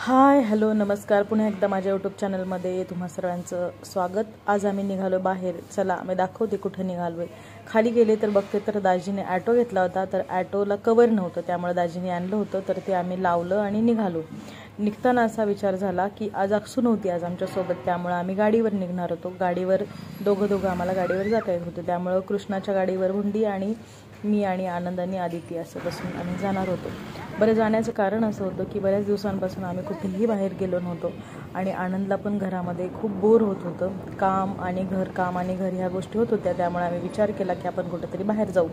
Hi hello नमस्कार, पुन्हा एकदा माझ्या यूट्यूब चॅनलमध्ये तुम्हा सर्वांचं स्वागत। आज आम्ही निघालो बाहेर। चला मी दाखवते कुठे निघालोय। खाली गेले तर बघते तर दाजीने ऑटो घेतला होता, तर ऑटोला कवर नव्हतं, त्यामुळे दाजीने आणलं होतं, तर ते आम्ही लावलं आणि निघालो। निघताना असा विचार झाला की आज अक्षू नव्हती आज आमच्यासोबत, त्यामुळे आम्ही गाडीवर निघणार होतो। गाडीवर दोघं आम्हाला गाडीवर जाता येत होतं, त्यामुळे कृष्णाच्या गाडीवर हुंडी आणि मी आणि आनंद आणि आदिती असं बसून आम्ही जाणार होतो। बरं, जाण्याचं कारण असं होतं की बऱ्याच दिवसांपासून आम्ही कुठेही बाहेर गेलो नव्हतो आणि आनंदला पण घरामध्ये खूप बोर होत होतं। काम आणि घर ह्या गोष्टी होत होत्या, त्यामुळे आम्ही विचार केला की आपण कुठेतरी बाहेर जाऊ।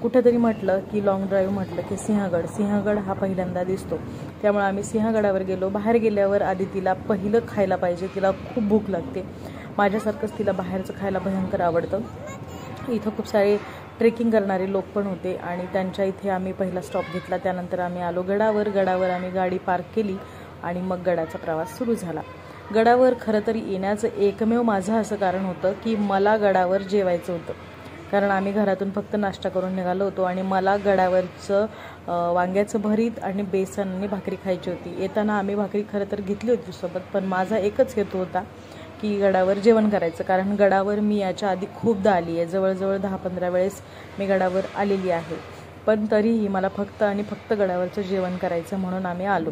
कुठेतरी म्हटलं की लॉंग ड्राईव्ह म्हटलं की सिंहगड हा पहिल्यांदा दिसतो, त्यामुळे आम्ही सिंहगडावर गेलो। बाहेर गेल्यावर आदितीला पहिलं खायला पाहिजे, तिला खूप भूक लागते। माझ्यासारखंच तिला बाहेरचं खायला भयंकर आवडतं। इथं खूप सारे ट्रेकिंग करणारे लोक पण होते आणि त्यांच्या इथे आम्ही पहिला स्टॉप घेतला। त्यानंतर आम्ही आलो गडावर आम्ही गाडी पार्क केली आणि मग गडाचा प्रवास सुरू झाला। गडावर खरं तर येण्याचं एकमेव माझं असं कारण होतं की मला गडावर जेवायचं होतं, कारण आम्ही घरातून फक्त नाश्ता करून निघालो होतो आणि मला गडावरचं वांग्याचं भरीत आणि बेसन आणि भाकरी खायची होती। येताना आम्ही भाकरी खरं तर घेतली होती सोबत, पण माझा एकच हेतू होता की गडावर जेवण करायचं, कारण गडावर मी याच्या आधी खूपदा आली आहे। जवळजवळ 10-15 वेळेस मी गडावर आलेली आहे, पण तरीही मला फक्त गडावरचं जेवण करायचं म्हणून आम्ही आलो।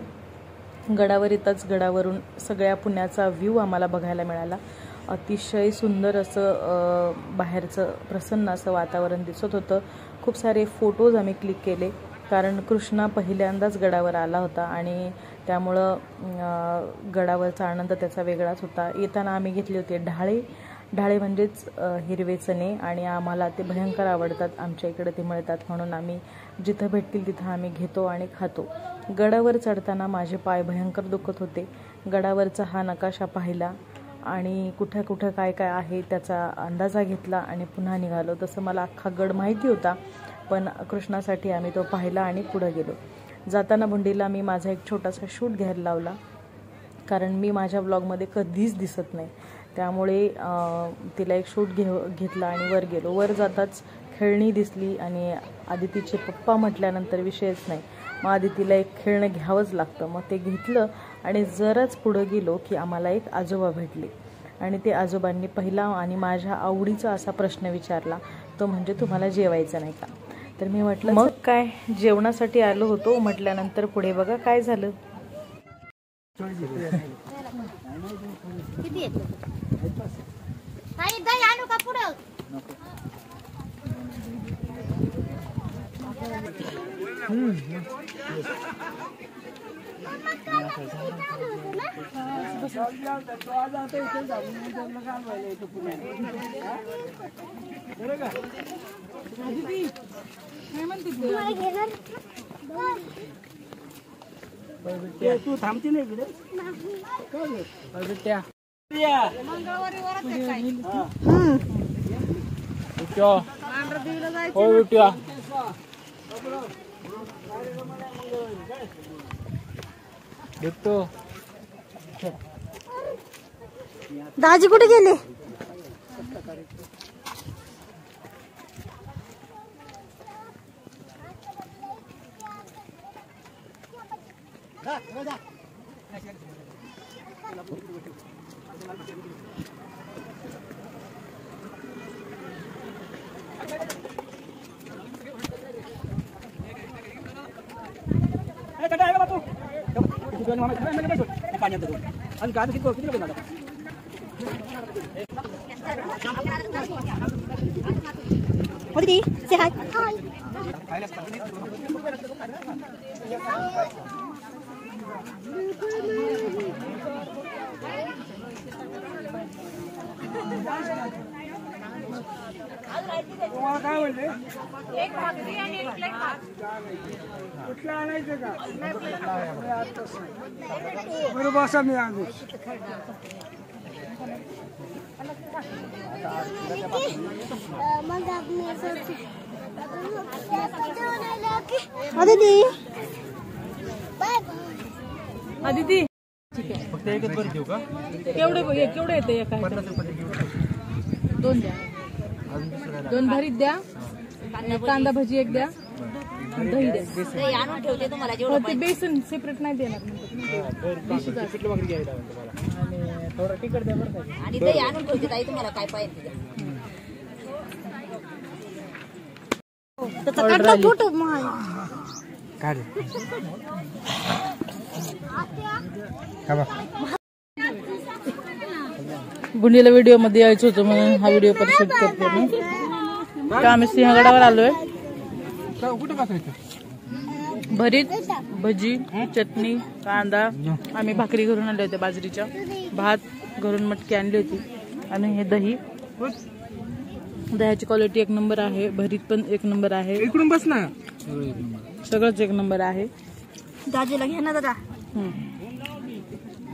गडावर येताच गडावरून सगळ्या पुण्याचा व्ह्यू आम्हाला बघायला मिळाला। अतिशय सुंदर असं बाहेरचं प्रसन्न असं वातावरण दिसत होतं। खूप सारे फोटोज आम्ही क्लिक केले, कारण कृष्णा पहिल्यांदाच गडावर आला होता आणि त्यामुळं गडावरचा आनंद त्याचा वेगळाच होता। येताना आम्ही घेतले होते ढाळे म्हणजेच हिरवे चणे, आणि आम्हाला ते भयंकर आवडतात, आमच्या इकडे ते मिळतात, म्हणून आम्ही जिथं भेटतील तिथं आम्ही घेतो आणि खातो। गडावर चढताना माझे पाय भयंकर दुखत होते। गडावरचा हा नकाशा पाहिला आणि कुठं काय आहे त्याचा अंदाजा घेतला आणि पुन्हा निघालो। तसं मला अख्खा गड माहिती होता, पण कृष्णासाठी आम्ही तो पाहिला आणि पुढे गेलो। जाताना भुंडीला मी माझा एक छोटासा शूट घ्यायला लावला, कारण मी माझ्या ब्लॉगमध्ये कधीच दिसत नाही, त्यामुळे तिला एक शूट घेतला आणि वर गेलो। वर जाताच खेळणी दिसली आणि आदितीचे पप्पा म्हटल्यानंतर विषयच नाही, मग आदितीला एक खेळणं घ्यावंच लागतं। मग ते घेतलं आणि जराच पुढं गेलो की आम्हाला एक आजोबा भेटले आणि ते आजोबांनी पहिला आणि माझ्या आवडीचा असा प्रश्न विचारला, तो म्हणजे तुम्हाला जेवायचं नाही का? तर मी म्हटलं मग काय, जेवणासाठी आलो होतो म्हटल्यानंतर पुढे बघा काय झालं। तू थांबती नाही इकडे दाजी कुठे गेले? Say hi. Hi. काय म्हणले? एक भाकरी आणि एक प्लेट भात. कुठला आणायचं का? बरोबर असा मी आणू। आदिती ठीक आहे, फक्त एकच बरं देऊ का? केवढे येते एका? 50 रुपये घेऊ. दोन द्या, दोन भरीत द्या, कांदा भजी एक द्या, दही द्या. दही आणून ठेवते तुम्हाला हो, जेवढं ते बेसन सेपरेट नाही देणार पिठलं भाकरी घ्यावी लागेल तुम्हाला आणि थोडं तिखट द्या बरं का. आणि दही आणून ठेवते ताई तुम्हाला काय पाहिजे ते द्या. त्याचा काढला फोटो काढ का बा बुंडीला व्हिडिओ मध्ये यायचं होतं म्हणून हा व्हिडिओ पण शूट करते मी. तर आम्ही सिंहगडावर आलोय. कुठं बसायचं भरीत, भजी, चटणी, कांदा. आम्ही भाकरी घरून आणल्या होत्या बाजरीच्या, भात घरून मटकी आणली होती आणि हे दही. दह्याची क्वालिटी एक नंबर आहे, भरीत पण एक नंबर आहे, इकडून बस ना. सगळंच एक नंबर आहे. दाजीला घ्या ना दादा.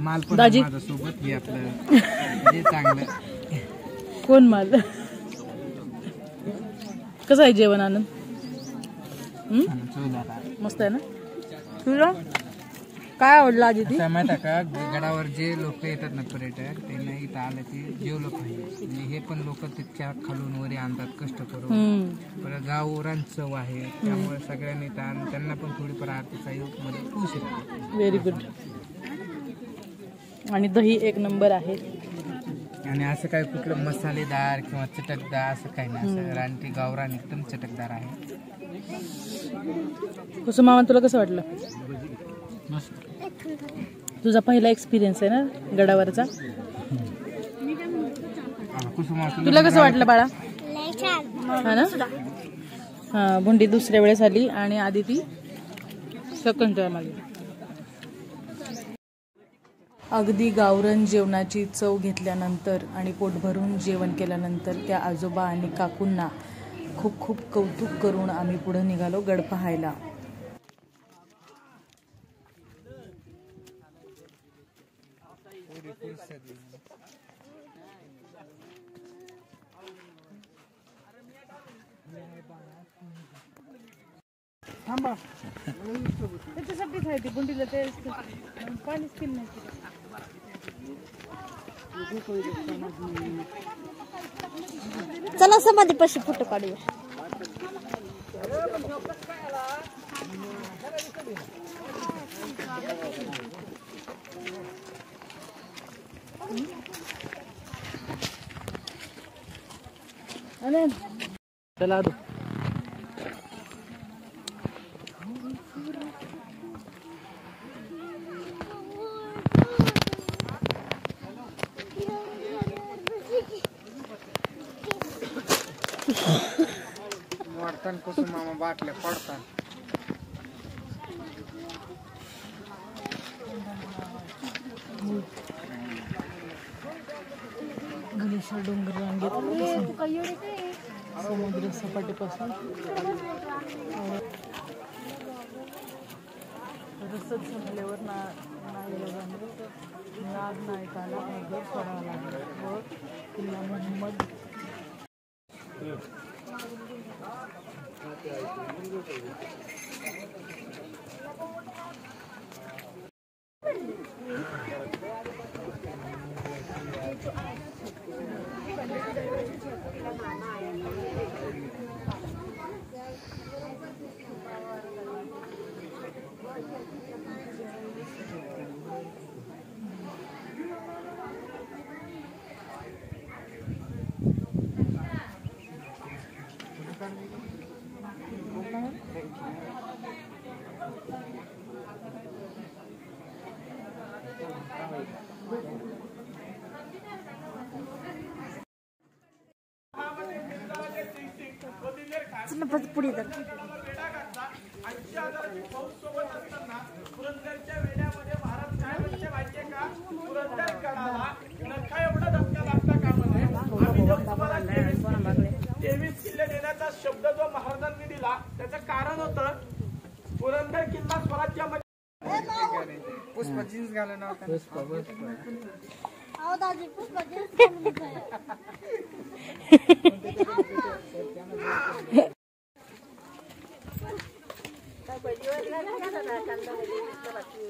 माल पण दाजी माझ्या सोबत घे आपलं जे चांगलं. कोण माल? कसं आहे जेवण आनंद? मस्त आहे ना. तुला काय आवडलं आजी? ती माहिती आहे का, गडावर जे लोक येतात ना पर्यटक, त्यांना इथं आलं ते जेवलं पाहिजे. म्हणजे हे पण लोक तितक्या खालून वरी आणतात कष्ट करून. परत गावरान चव आहे, त्यामुळे सगळ्यांनी त्यांना पण थोडीफार आर्थिक मदत होऊ शकते. Very good. आणि दही एक नंबर आहे. आणि असं काय कुठलं मसालेदार किंवा चटकदार असं काही नाही. असं रानटी गावरान एकदम चटकदार आहे. कसं मामा, तुला कसं वाटलं? मस्त. तुझा पहिला एक्सपिरियन्स आहे ना गडावरचा. तुला कसं वाटलं बाळा? हा ना. हा, बुंडी दुसऱ्या वेळेस आली आणि आधी ती सेकंड टाइम आली. अगदी गावरान जेवणाची चव घेतल्यानंतर आणि पोट भरून जेवण केल्यानंतर त्या आजोबा आणि काकूंना खूप खूप कौतुक करून आम्ही पुढे निघालो गड पाहायला. थांबा. त्याच्यासाठीच आहे ती बुंडीला, ते पाणीच पिल नाही. चला समाधी पाशी फोटो काढूया. चला आदू. वाटतान कसं मामा बाटल्या पडतात. घनेश्वर डोंगर रांगेत समुद्र सपाटीपासून रसद संपल्यावर नाग नायकाला नगर सोडावा लागला व किल्ला मोहम्मद पुढे तर तेवीस किल्ले देण्याचा शब्द जो महाराजांनी दिला त्याचं कारण होतं पुरंदर किल्ला स्वराज्यामध्ये. पुष्पा जीन्स घालून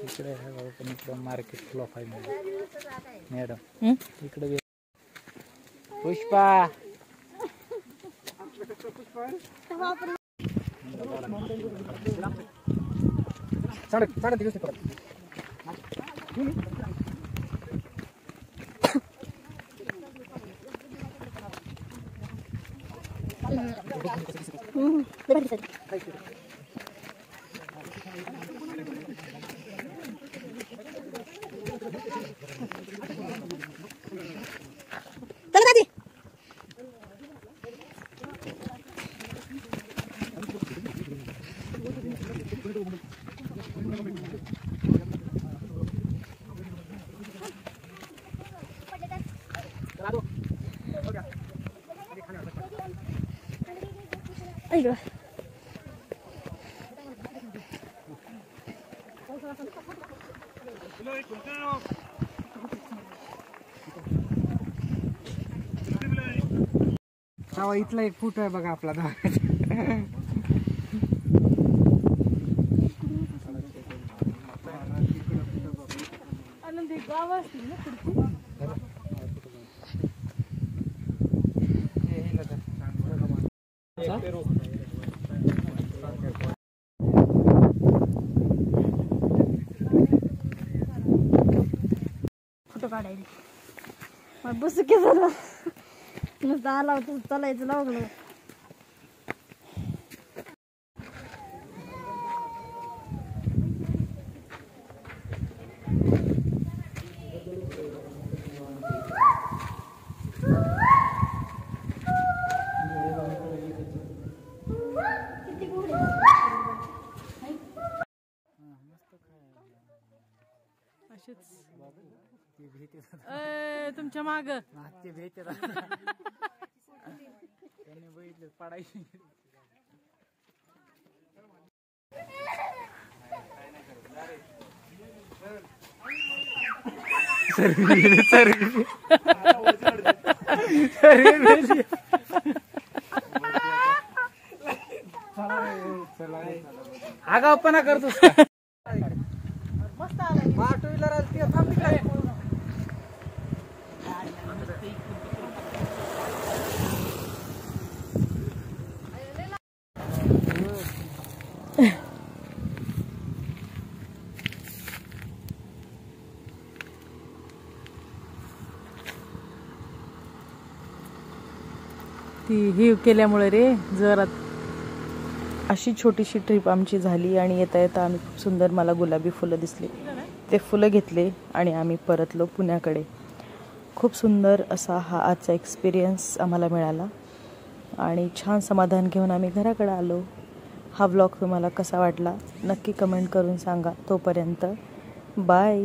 इकडे पण इकडे मार्केट फ्लॉप आहे मॅडम. इकडे पुष्पा ऐक इथला एक फुट आहे बघा आपला आनंदी गाव असतील ना पुढची. फोटो काढायचे मग बस की झालं नुसतं आला होता चालायचं लागलं. तुमच्या माग पडायची आगावपणा करतोस का? टू व्हीलर आली थांब तिकडे. ती ही केल्यामुळे रे जरा अशी छोटीशी ट्रिप आमची झाली. आणि येता येता आम्ही खूप सुंदर मला गुलाबी फुलं दिसली, ते फुलं घेतले आणि आम्ही परतलो पुण्याकडे. खूप सुंदर असा हा आजचा एक्सपिरियन्स आम्हाला मिळाला आणि छान समाधान घेऊन आम्ही घराकडे आलो. हा व्लॉग तुम्हाला कसा वाटला नक्की कमेंट करून सांगा. तोपर्यंत बाय.